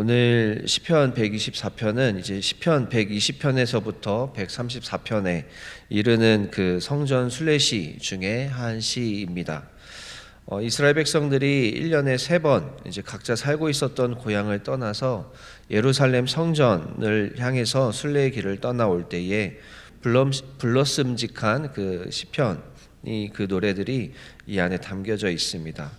오늘 시편 124편은 이제 시편 120편에서부터 134편에 이르는 그 성전 순례시 중에 한 시입니다. 이스라엘 백성들이 1년에 3번 이제 각자 살고 있었던 고향을 떠나서 예루살렘 성전을 향해서 순례의 길을 떠나올 때에 불렀음직한 그 시편이 그 노래들이 이 안에 담겨져 있습니다.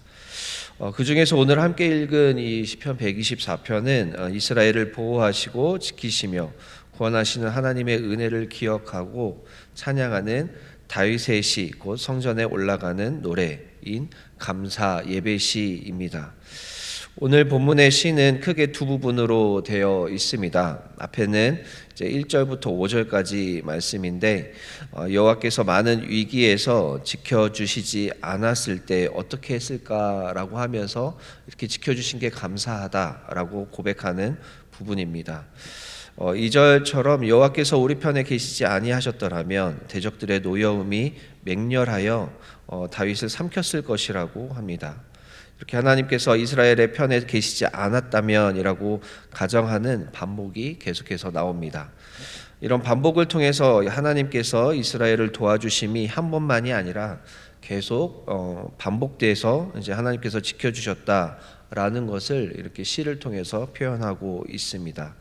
그 중에서 오늘 함께 읽은 이 시편 124편은 이스라엘을 보호하시고 지키시며 구원하시는 하나님의 은혜를 기억하고 찬양하는 다윗의 시, 곧 성전에 올라가는 노래인 감사 예배시입니다. 오늘 본문의 시는 크게 두 부분으로 되어 있습니다. 앞에는 이제 1절부터 5절까지 말씀인데 여호와께서 많은 위기에서 지켜주시지 않았을 때 어떻게 했을까라고 하면서 이렇게 지켜주신 게 감사하다라고 고백하는 부분입니다. 2절처럼 여호와께서 우리 편에 계시지 아니하셨더라면 대적들의 노여움이 맹렬하여 다윗을 삼켰을 것이라고 합니다. 이렇게 하나님께서 이스라엘의 편에 계시지 않았다면이라고 가정하는 반복이 계속해서 나옵니다. 이런 반복을 통해서 하나님께서 이스라엘을 도와주심이 한 번만이 아니라 계속 반복돼서 이제 하나님께서 지켜주셨다라는 것을 이렇게 시를 통해서 표현하고 있습니다.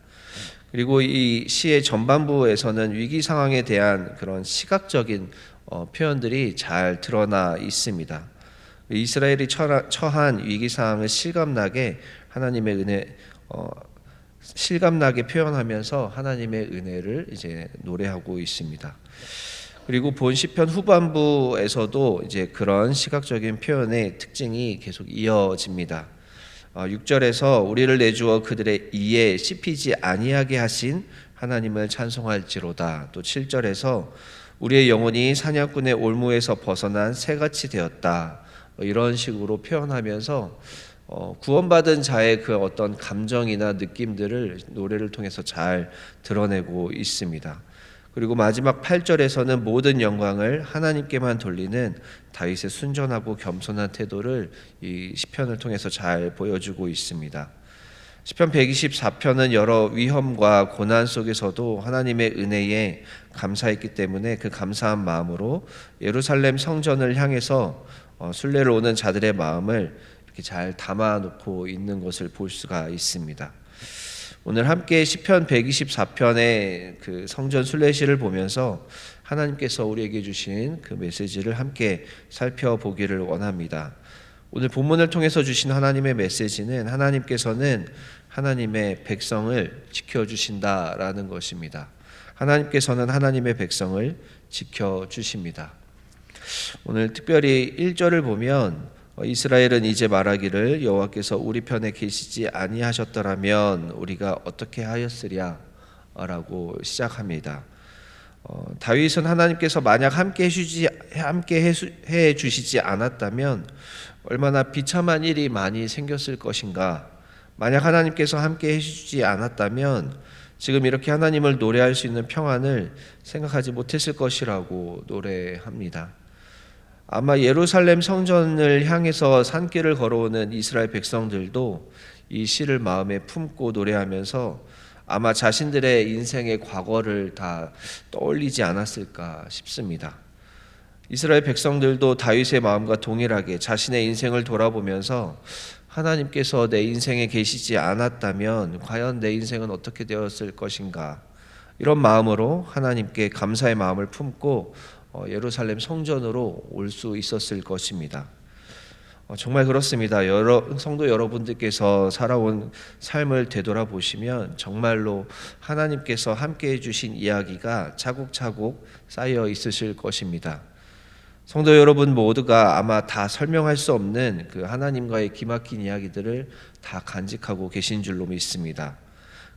그리고 이 시의 전반부에서는 위기 상황에 대한 그런 시각적인 표현들이 잘 드러나 있습니다. 이스라엘이 처한 위기 상황을 실감나게 하나님의 은혜 실감나게 표현하면서 하나님의 은혜를 이제 노래하고 있습니다. 그리고 본 시편 후반부에서도 이제 그런 시각적인 표현의 특징이 계속 이어집니다. 6절에서 우리를 내주어 그들의 이에 씹히지 아니하게 하신 하나님을 찬송할지로다. 또 7절에서 우리의 영혼이 사냥꾼의 올무에서 벗어난 새같이 되었다. 이런 식으로 표현하면서 구원받은 자의 그 어떤 감정이나 느낌들을 노래를 통해서 잘 드러내고 있습니다. 그리고 마지막 8절에서는 모든 영광을 하나님께만 돌리는 다윗의 순전하고 겸손한 태도를 이 시편을 통해서 잘 보여주고 있습니다. 시편 124편은 여러 위험과 고난 속에서도 하나님의 은혜에 감사했기 때문에 그 감사한 마음으로 예루살렘 성전을 향해서 순례를 오는 자들의 마음을 이렇게 잘 담아놓고 있는 것을 볼 수가 있습니다. 오늘 함께 시편 124편의 그 성전 순례시를 보면서 하나님께서 우리에게 주신 그 메시지를 함께 살펴보기를 원합니다. 오늘 본문을 통해서 주신 하나님의 메시지는 하나님께서는 하나님의 백성을 지켜주신다라는 것입니다. 하나님께서는 하나님의 백성을 지켜주십니다. 오늘 특별히 1절을 보면 이스라엘은 이제 말하기를 여호와께서 우리 편에 계시지 아니하셨더라면 우리가 어떻게 하였으랴 라고 시작합니다. 다윗은 하나님께서 만약 함께 해 주시지 않았다면 얼마나 비참한 일이 많이 생겼을 것인가. 만약 하나님께서 함께 해 주시지 않았다면 지금 이렇게 하나님을 노래할 수 있는 평안을 생각하지 못했을 것이라고 노래합니다. 아마 예루살렘 성전을 향해서 산길을 걸어오는 이스라엘 백성들도 이 시를 마음에 품고 노래하면서 아마 자신들의 인생의 과거를 다 떠올리지 않았을까 싶습니다. 이스라엘 백성들도 다윗의 마음과 동일하게 자신의 인생을 돌아보면서 하나님께서 내 인생에 계시지 않았다면 과연 내 인생은 어떻게 되었을 것인가, 이런 마음으로 하나님께 감사의 마음을 품고 예루살렘 성전으로 올 수 있었을 것입니다. 정말 그렇습니다. 성도 여러분들께서 살아온 삶을 되돌아보시면 정말로 하나님께서 함께 해주신 이야기가 차곡차곡 쌓여 있으실 것입니다. 성도 여러분 모두가 아마 다 설명할 수 없는 그 하나님과의 기막힌 이야기들을 다 간직하고 계신 줄로 믿습니다.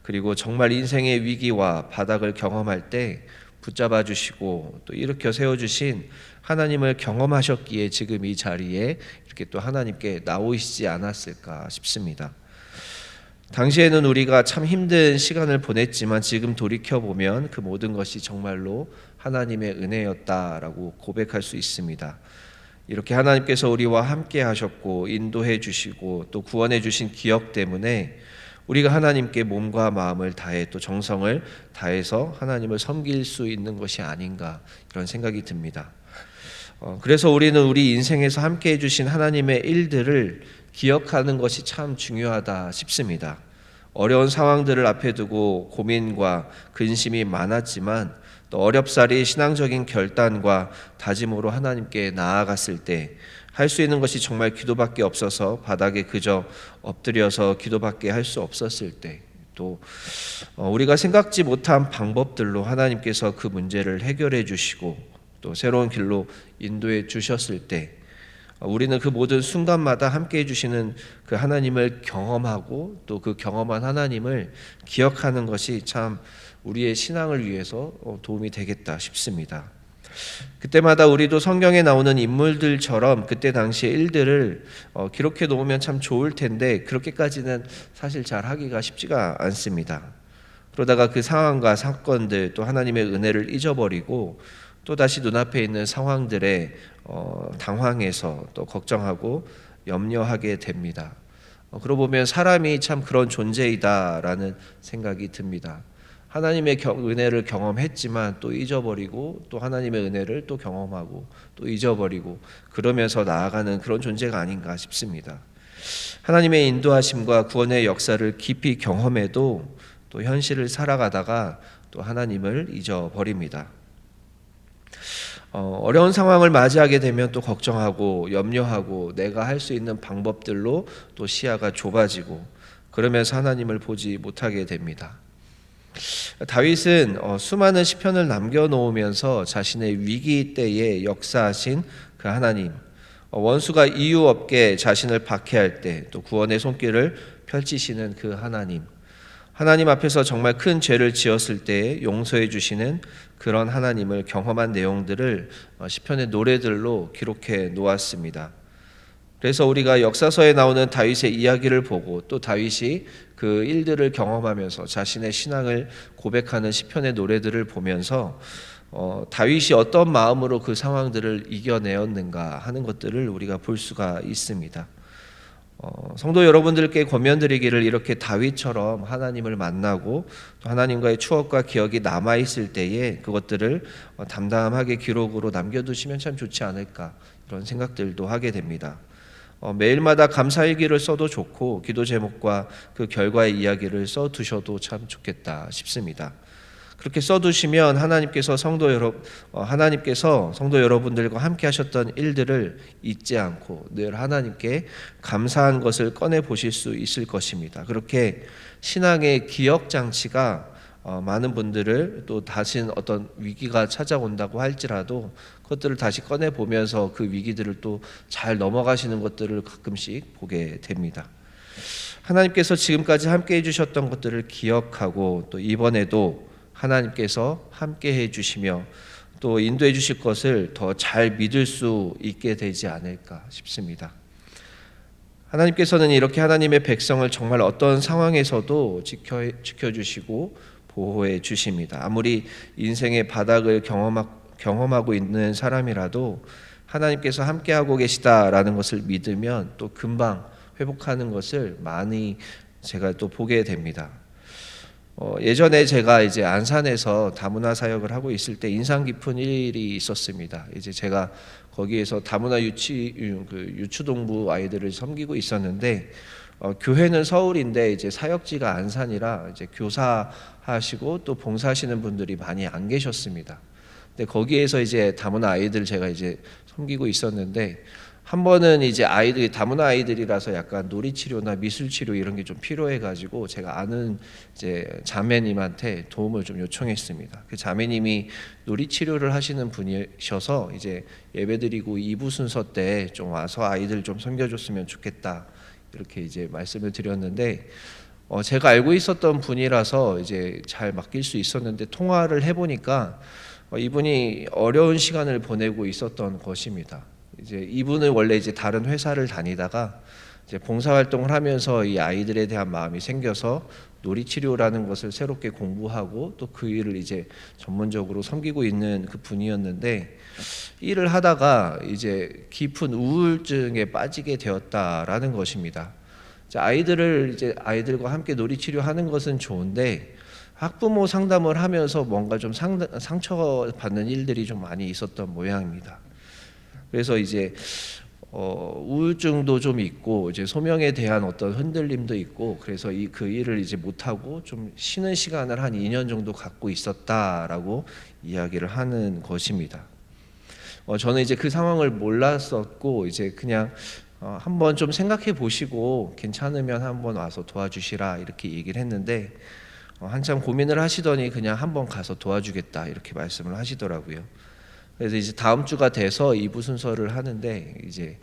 그리고 정말 인생의 위기와 바닥을 경험할 때 붙잡아 주시고 또 일으켜 세워주신 하나님을 경험하셨기에 지금 이 자리에 이렇게 또 하나님께 나오시지 않았을까 싶습니다. 당시에는 우리가 참 힘든 시간을 보냈지만 지금 돌이켜보면 그 모든 것이 정말로 하나님의 은혜였다라고 고백할 수 있습니다. 이렇게 하나님께서 우리와 함께 하셨고 인도해 주시고 또 구원해 주신 기억 때문에 우리가 하나님께 몸과 마음을 다해 또 정성을 다해서 하나님을 섬길 수 있는 것이 아닌가, 이런 생각이 듭니다. 그래서 우리는 우리 인생에서 함께 해주신 하나님의 일들을 기억하는 것이 참 중요하다 싶습니다. 어려운 상황들을 앞에 두고 고민과 근심이 많았지만 또 어렵사리 신앙적인 결단과 다짐으로 하나님께 나아갔을 때 할 수 있는 것이 정말 기도밖에 없어서 바닥에 그저 엎드려서 기도밖에 할 수 없었을 때, 또 우리가 생각지 못한 방법들로 하나님께서 그 문제를 해결해 주시고 또 새로운 길로 인도해 주셨을 때, 우리는 그 모든 순간마다 함께 해주시는 그 하나님을 경험하고 또 그 경험한 하나님을 기억하는 것이 참 우리의 신앙을 위해서 도움이 되겠다 싶습니다. 그때마다 우리도 성경에 나오는 인물들처럼 그때 당시의 일들을 기록해 놓으면 참 좋을 텐데 그렇게까지는 사실 잘 하기가 쉽지가 않습니다. 그러다가 그 상황과 사건들 또 하나님의 은혜를 잊어버리고 또 다시 눈앞에 있는 상황들에 당황해서 또 걱정하고 염려하게 됩니다. 그러고 보면 사람이 참 그런 존재이다라는 생각이 듭니다. 하나님의 은혜를 경험했지만 또 잊어버리고 또 하나님의 은혜를 또 경험하고 또 잊어버리고 그러면서 나아가는 그런 존재가 아닌가 싶습니다. 하나님의 인도하심과 구원의 역사를 깊이 경험해도 또 현실을 살아가다가 또 하나님을 잊어버립니다. 어려운 상황을 맞이하게 되면 또 걱정하고 염려하고 내가 할 수 있는 방법들로 또 시야가 좁아지고 그러면서 하나님을 보지 못하게 됩니다. 다윗은 수많은 시편을 남겨놓으면서 자신의 위기 때에 역사하신 그 하나님, 원수가 이유 없게 자신을 박해할 때 또 구원의 손길을 펼치시는 그 하나님 앞에서 정말 큰 죄를 지었을 때 용서해 주시는 그런 하나님을 경험한 내용들을 시편의 노래들로 기록해 놓았습니다. 그래서 우리가 역사서에 나오는 다윗의 이야기를 보고 또 다윗이 그 일들을 경험하면서 자신의 신앙을 고백하는 시편의 노래들을 보면서 다윗이 어떤 마음으로 그 상황들을 이겨내었는가 하는 것들을 우리가 볼 수가 있습니다. 성도 여러분들께 권면드리기를 이렇게 다윗처럼 하나님을 만나고 또 하나님과의 추억과 기억이 남아있을 때에 그것들을 담담하게 기록으로 남겨두시면 참 좋지 않을까, 이런 생각들도 하게 됩니다. 매일마다 감사일기를 써도 좋고 기도 제목과 그 결과의 이야기를 써두셔도 참 좋겠다 싶습니다. 그렇게 써두시면 하나님께서 성도 여러분들과 함께 하셨던 일들을 잊지 않고 늘 하나님께 감사한 것을 꺼내 보실 수 있을 것입니다. 그렇게 신앙의 기억 장치가 많은 분들을 또 다시 어떤 위기가 찾아온다고 할지라도 그것들을 다시 꺼내 보면서 그 위기들을 또 잘 넘어가시는 것들을 가끔씩 보게 됩니다. 하나님께서 지금까지 함께 해주셨던 것들을 기억하고 또 이번에도 하나님께서 함께 해주시며 또 인도해 주실 것을 더 잘 믿을 수 있게 되지 않을까 싶습니다. 하나님께서는 이렇게 하나님의 백성을 정말 어떤 상황에서도 지켜주시고 보호해 주십니다. 아무리 인생의 바닥을 경험하고 있는 사람이라도 하나님께서 함께하고 계시다라는 것을 믿으면 또 금방 회복하는 것을 많이 제가 또 보게 됩니다. 예전에 제가 이제 안산에서 다문화 사역을 하고 있을 때 인상 깊은 일이 있었습니다. 이제 제가 거기에서 다문화 유초동부 아이들을 섬기고 있었는데 교회는 서울인데 이제 사역지가 안산이라 이제 교사하시고 또 봉사하시는 분들이 많이 안 계셨습니다. 근데 거기에서 이제 다문화 아이들 제가 이제 섬기고 있었는데 한 번은 이제 다문화 아이들이라서 약간 놀이치료나 미술치료 이런 게 좀 필요해가지고 제가 아는 이제 자매님한테 도움을 좀 요청했습니다. 그 자매님이 놀이치료를 하시는 분이셔서 이제 예배드리고 2부 순서 때 좀 와서 아이들 좀 섬겨줬으면 좋겠다, 이렇게 이제 말씀을 드렸는데 제가 알고 있었던 분이라서 이제 잘 맡길 수 있었는데 통화를 해보니까 이분이 어려운 시간을 보내고 있었던 것입니다. 이제 이분은 원래 이제 다른 회사를 다니다가 이제 봉사활동을 하면서 이 아이들에 대한 마음이 생겨서 놀이치료라는 것을 새롭게 공부하고 또 그 일을 이제 전문적으로 섬기고 있는 그 분이었는데 일을 하다가 이제 깊은 우울증에 빠지게 되었다라는 것입니다. 아이들과 함께 놀이치료하는 것은 좋은데 학부모 상담을 하면서 뭔가 좀 상처받는 일들이 좀 많이 있었던 모양입니다. 그래서 이제 우울증도 좀 있고 이제 소명에 대한 어떤 흔들림도 있고, 그래서 그 일을 이제 못 하고 좀 쉬는 시간을 한 2년 정도 갖고 있었다라고 이야기를 하는 것입니다. 저는 이제 그 상황을 몰랐었고 이제 그냥 한번 좀 생각해 보시고 괜찮으면 한번 와서 도와주시라 이렇게 얘기를 했는데 한참 고민을 하시더니 그냥 한번 가서 도와주겠다 이렇게 말씀을 하시더라고요. 그래서 이제 다음 주가 돼서 2부 순서를 하는데 이제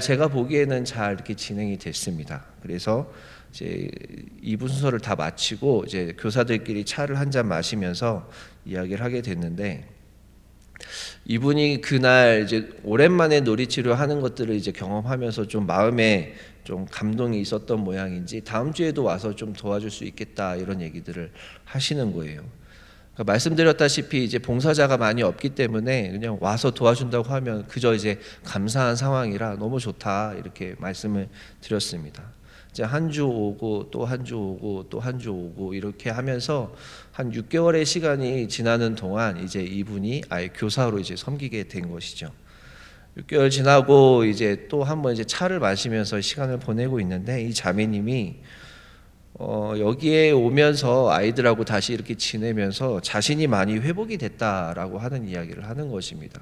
제가 보기에는 잘 이렇게 진행이 됐습니다. 그래서 이제 2부 순서를 다 마치고 이제 교사들끼리 차를 한 잔 마시면서 이야기를 하게 됐는데, 이분이 그날 이제 오랜만에 놀이치료 하는 것들을 이제 경험하면서 좀 마음에 좀 감동이 있었던 모양인지 다음 주에도 와서 좀 도와줄 수 있겠다 이런 얘기들을 하시는 거예요. 그러니까 말씀드렸다시피 이제 봉사자가 많이 없기 때문에 그냥 와서 도와준다고 하면 그저 이제 감사한 상황이라 너무 좋다 이렇게 말씀을 드렸습니다. 이제 한 주 오고 또 한 주 오고 또 한 주 오고 이렇게 하면서 한 6개월의 시간이 지나는 동안 이제 이분이 아예 교사로 이제 섬기게 된 것이죠. 6개월 지나고 이제 또 한번 이제 차를 마시면서 시간을 보내고 있는데 이 자매님이 여기에 오면서 아이들하고 다시 이렇게 지내면서 자신이 많이 회복이 됐다라고 하는 이야기를 하는 것입니다.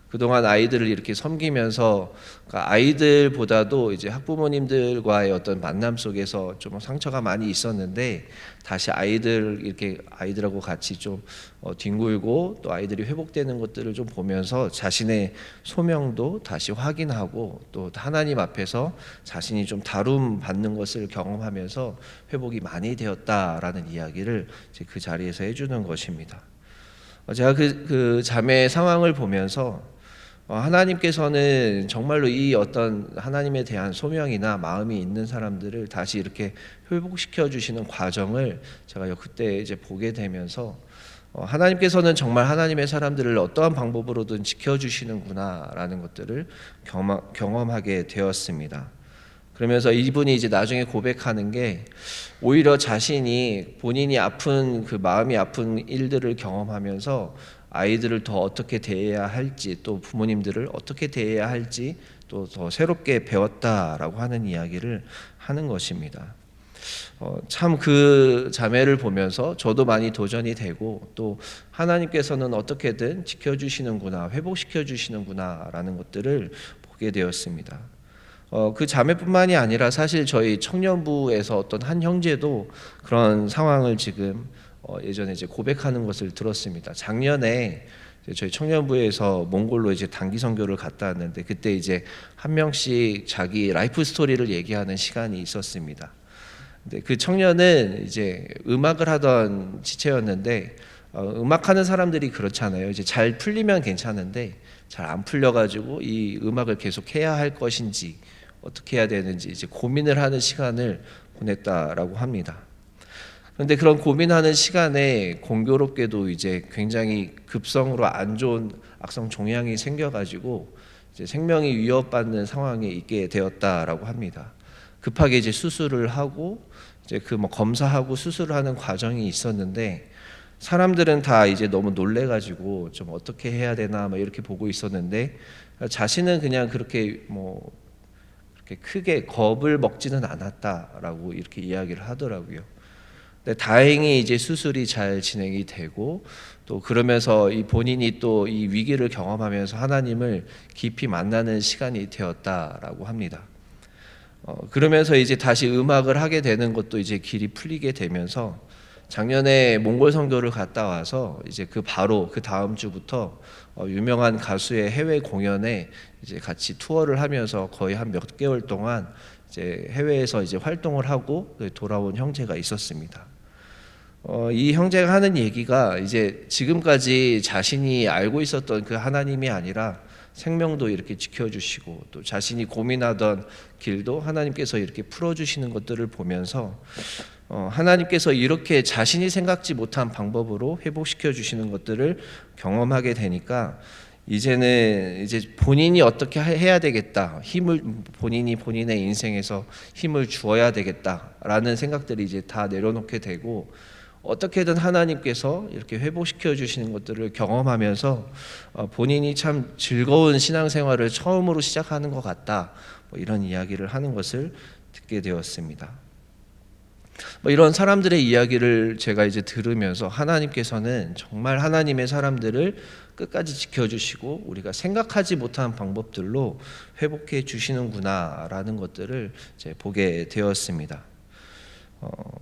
그동안 아이들을 이렇게 섬기면서 그러니까 아이들보다도 이제 학부모님들과의 어떤 만남 속에서 좀 상처가 많이 있었는데 다시 아이들하고 같이 좀 뒹굴고 또 아이들이 회복되는 것들을 좀 보면서 자신의 소명도 다시 확인하고 또 하나님 앞에서 자신이 좀 다룸 받는 것을 경험하면서 회복이 많이 되었다라는 이야기를 이제 그 자리에서 해주는 것입니다. 제가 그 자매의 상황을 보면서 하나님께서는 정말로 이 어떤 하나님에 대한 소명이나 마음이 있는 사람들을 다시 이렇게 회복시켜 주시는 과정을 제가 그때 이제 보게 되면서 하나님께서는 정말 하나님의 사람들을 어떠한 방법으로든 지켜주시는구나라는 것들을 경험하게 되었습니다. 그러면서 이분이 이제 나중에 고백하는 게 오히려 본인이 아픈 그 마음이 아픈 일들을 경험하면서 아이들을 더 어떻게 대해야 할지 또 부모님들을 어떻게 대해야 할지 또 더 새롭게 배웠다라고 하는 이야기를 하는 것입니다. 참 그 자매를 보면서 저도 많이 도전이 되고 또 하나님께서는 어떻게든 지켜주시는구나, 회복시켜주시는구나라는 것들을 보게 되었습니다. 그 자매뿐만이 아니라 사실 저희 청년부에서 어떤 한 형제도 그런 상황을 지금 예전에 이제 고백하는 것을 들었습니다. 작년에 저희 청년부에서 몽골로 이제 단기 선교를 갔다 왔는데 그때 이제 한 명씩 자기 라이프 스토리를 얘기하는 시간이 있었습니다. 근데 그 청년은 이제 음악을 하던 지체였는데 음악하는 사람들이 그렇잖아요. 이제 잘 풀리면 괜찮은데 잘 안 풀려가지고 이 음악을 계속 해야 할 것인지 어떻게 해야 되는지 이제 고민을 하는 시간을 보냈다라고 합니다. 그런데 그런 고민하는 시간에 공교롭게도 이제 굉장히 급성으로 안 좋은 악성 종양이 생겨가지고 이제 생명이 위협받는 상황에 있게 되었다라고 합니다. 급하게 이제 수술을 하고 이제 검사하고 수술을 하는 과정이 있었는데 사람들은 다 이제 너무 놀래가지고 좀 어떻게 해야 되나 이렇게 보고 있었는데 자신은 그냥 그렇게 크게 겁을 먹지는 않았다라고 이렇게 이야기를 하더라고요. 근데 다행히 이제 수술이 잘 진행이 되고 또 그러면서 본인이 또 이 위기를 경험하면서 하나님을 깊이 만나는 시간이 되었다라고 합니다. 그러면서 이제 다시 음악을 하게 되는 것도 이제 길이 풀리게 되면서 작년에 몽골 선교를 갔다 와서 이제 바로 그 다음 주부터 유명한 가수의 해외 공연에 이제 같이 투어를 하면서 거의 한 몇 개월 동안 이제 해외에서 이제 활동을 하고 돌아온 형제가 있었습니다. 이 형제가 하는 얘기가 이제 지금까지 자신이 알고 있었던 그 하나님이 아니라 생명도 이렇게 지켜주시고 또 자신이 고민하던 길도 하나님께서 이렇게 풀어주시는 것들을 보면서 하나님께서 이렇게 자신이 생각지 못한 방법으로 회복시켜 주시는 것들을 경험하게 되니까 이제는 이제 본인이 어떻게 해야 되겠다, 힘을 본인의 인생에서 힘을 주어야 되겠다라는 생각들이 이제 다 내려놓게 되고, 어떻게든 하나님께서 이렇게 회복시켜 주시는 것들을 경험하면서 본인이 참 즐거운 신앙생활을 처음으로 시작하는 것 같다, 뭐 이런 이야기를 하는 것을 듣게 되었습니다. 뭐 이런 사람들의 이야기를 제가 이제 들으면서 하나님께서는 정말 하나님의 사람들을 끝까지 지켜주시고 우리가 생각하지 못한 방법들로 회복해 주시는구나라는 것들을 이제 보게 되었습니다.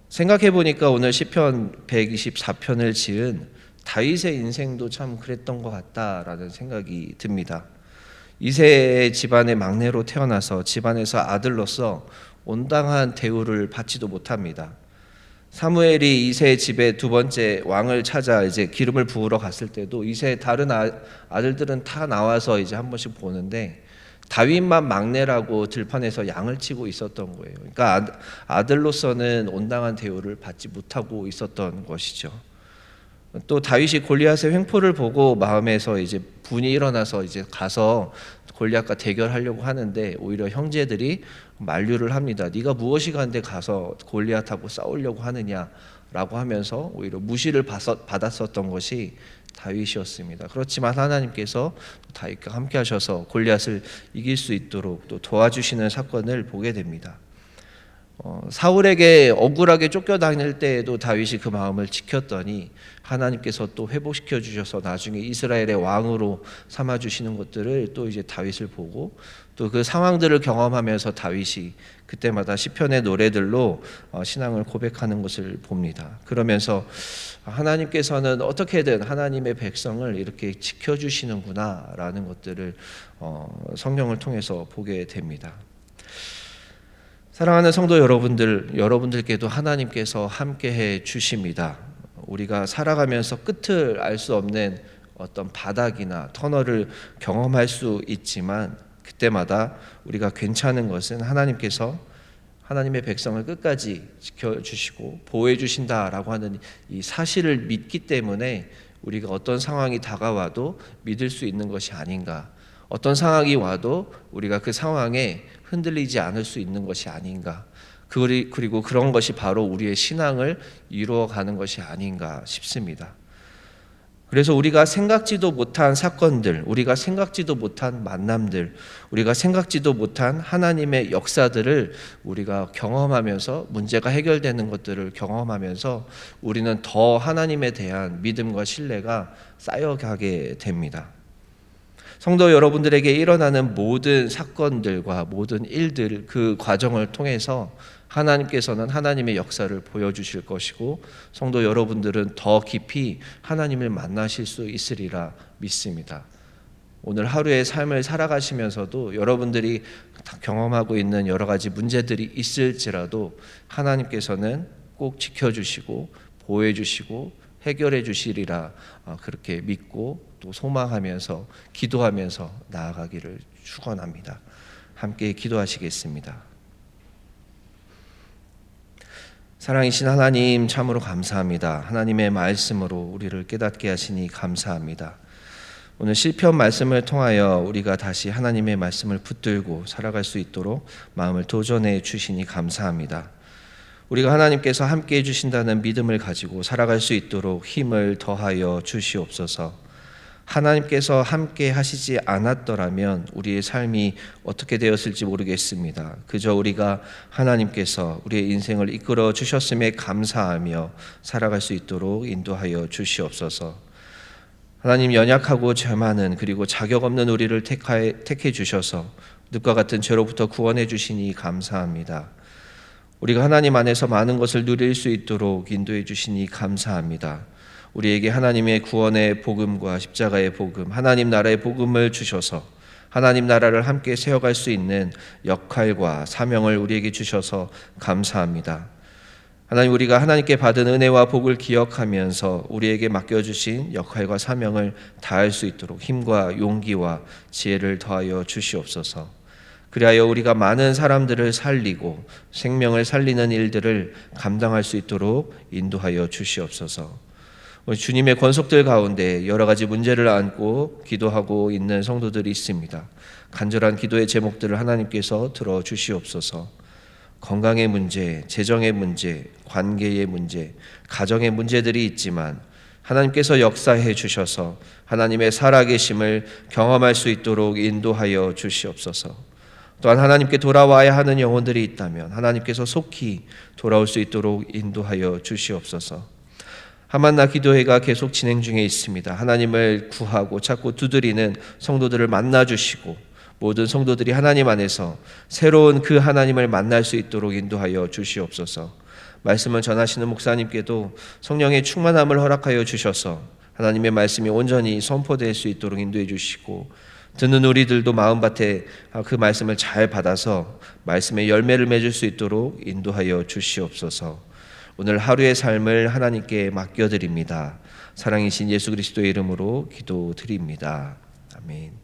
생각해 보니까 오늘 시편 124편을 지은 다윗의 인생도 참 그랬던 것 같다라는 생각이 듭니다. 이새의 집안의 막내로 태어나서 집안에서 아들로서 온당한 대우를 받지도 못합니다. 사무엘이 이새의 집에 두 번째 왕을 찾아 이제 기름을 부으러 갔을 때도 이새의 다른 아들들은 다 나와서 이제 한 번씩 보는데 다윗만 막내라고 들판에서 양을 치고 있었던 거예요. 그러니까 아들로서는 온당한 대우를 받지 못하고 있었던 것이죠. 또 다윗이 골리앗의 횡포를 보고 마음에서 이제 분이 일어나서 이제 가서 골리앗과 대결하려고 하는데 오히려 형제들이 만류를 합니다. 네가 무엇이 간데 가서 골리앗하고 싸우려고 하느냐라고 하면서 오히려 무시를 받았었던 것이 다윗이었습니다. 그렇지만 하나님께서 다윗과 함께 하셔서 골리앗을 이길 수 있도록 또 도와주시는 사건을 보게 됩니다. 사울에게 억울하게 쫓겨다닐 때에도 다윗이 그 마음을 지켰더니 하나님께서 또 회복시켜 주셔서 나중에 이스라엘의 왕으로 삼아 주시는 것들을 또 이제 다윗을 보고 또 그 상황들을 경험하면서 다윗이 그때마다 시편의 노래들로 신앙을 고백하는 것을 봅니다. 그러면서 하나님께서는 어떻게든 하나님의 백성을 이렇게 지켜주시는구나라는 것들을 성경을 통해서 보게 됩니다. 사랑하는 성도 여러분들께도 하나님께서 함께해 주십니다. 우리가 살아가면서 끝을 알 수 없는 어떤 바닥이나 터널을 경험할 수 있지만 그때마다 우리가 괜찮은 것은 하나님께서 하나님의 백성을 끝까지 지켜주시고 보호해 주신다라고 하는 이 사실을 믿기 때문에 우리가 어떤 상황이 다가와도 믿을 수 있는 것이 아닌가, 어떤 상황이 와도 우리가 그 상황에 흔들리지 않을 수 있는 것이 아닌가, 그리고 그런 것이 바로 우리의 신앙을 이루어가는 것이 아닌가 싶습니다. 그래서 우리가 생각지도 못한 사건들, 우리가 생각지도 못한 만남들, 우리가 생각지도 못한 하나님의 역사들을 우리가 경험하면서 문제가 해결되는 것들을 경험하면서 우리는 더 하나님에 대한 믿음과 신뢰가 쌓여가게 됩니다. 성도 여러분들에게 일어나는 모든 사건들과 모든 일들, 그 과정을 통해서 하나님께서는 하나님의 역사를 보여주실 것이고 성도 여러분들은 더 깊이 하나님을 만나실 수 있으리라 믿습니다. 오늘 하루의 삶을 살아가시면서도 여러분들이 경험하고 있는 여러 가지 문제들이 있을지라도 하나님께서는 꼭 지켜주시고 보호해주시고 해결해주시리라 그렇게 믿고 또 소망하면서 기도하면서 나아가기를 축원합니다. 함께 기도하시겠습니다. 사랑이신 하나님, 참으로 감사합니다. 하나님의 말씀으로 우리를 깨닫게 하시니 감사합니다. 오늘 시편 말씀을 통하여 우리가 다시 하나님의 말씀을 붙들고 살아갈 수 있도록 마음을 도전해 주시니 감사합니다. 우리가 하나님께서 함께 해주신다는 믿음을 가지고 살아갈 수 있도록 힘을 더하여 주시옵소서. 하나님께서 함께 하시지 않았더라면 우리의 삶이 어떻게 되었을지 모르겠습니다. 그저 우리가 하나님께서 우리의 인생을 이끌어 주셨음에 감사하며 살아갈 수 있도록 인도하여 주시옵소서. 하나님, 연약하고 죄 많은 그리고 자격 없는 우리를 택해 주셔서 늪과 같은 죄로부터 구원해 주시니 감사합니다. 우리가 하나님 안에서 많은 것을 누릴 수 있도록 인도해 주시니 감사합니다. 우리에게 하나님의 구원의 복음과 십자가의 복음, 하나님 나라의 복음을 주셔서 하나님 나라를 함께 세워갈 수 있는 역할과 사명을 우리에게 주셔서 감사합니다. 하나님, 우리가 하나님께 받은 은혜와 복을 기억하면서 우리에게 맡겨주신 역할과 사명을 다할 수 있도록 힘과 용기와 지혜를 더하여 주시옵소서. 그리하여 우리가 많은 사람들을 살리고 생명을 살리는 일들을 감당할 수 있도록 인도하여 주시옵소서. 주님의 권속들 가운데 여러 가지 문제를 안고 기도하고 있는 성도들이 있습니다. 간절한 기도의 제목들을 하나님께서 들어주시옵소서. 건강의 문제, 재정의 문제, 관계의 문제, 가정의 문제들이 있지만 하나님께서 역사해 주셔서 하나님의 살아계심을 경험할 수 있도록 인도하여 주시옵소서. 또한 하나님께 돌아와야 하는 영혼들이 있다면 하나님께서 속히 돌아올 수 있도록 인도하여 주시옵소서. 하만나 기도회가 계속 진행 중에 있습니다. 하나님을 구하고 찾고 두드리는 성도들을 만나 주시고 모든 성도들이 하나님 안에서 새로운 그 하나님을 만날 수 있도록 인도하여 주시옵소서. 말씀을 전하시는 목사님께도 성령의 충만함을 허락하여 주셔서 하나님의 말씀이 온전히 선포될 수 있도록 인도해 주시고 듣는 우리들도 마음밭에 그 말씀을 잘 받아서 말씀의 열매를 맺을 수 있도록 인도하여 주시옵소서. 오늘 하루의 삶을 하나님께 맡겨드립니다. 사랑이신 예수 그리스도의 이름으로 기도드립니다. 아멘.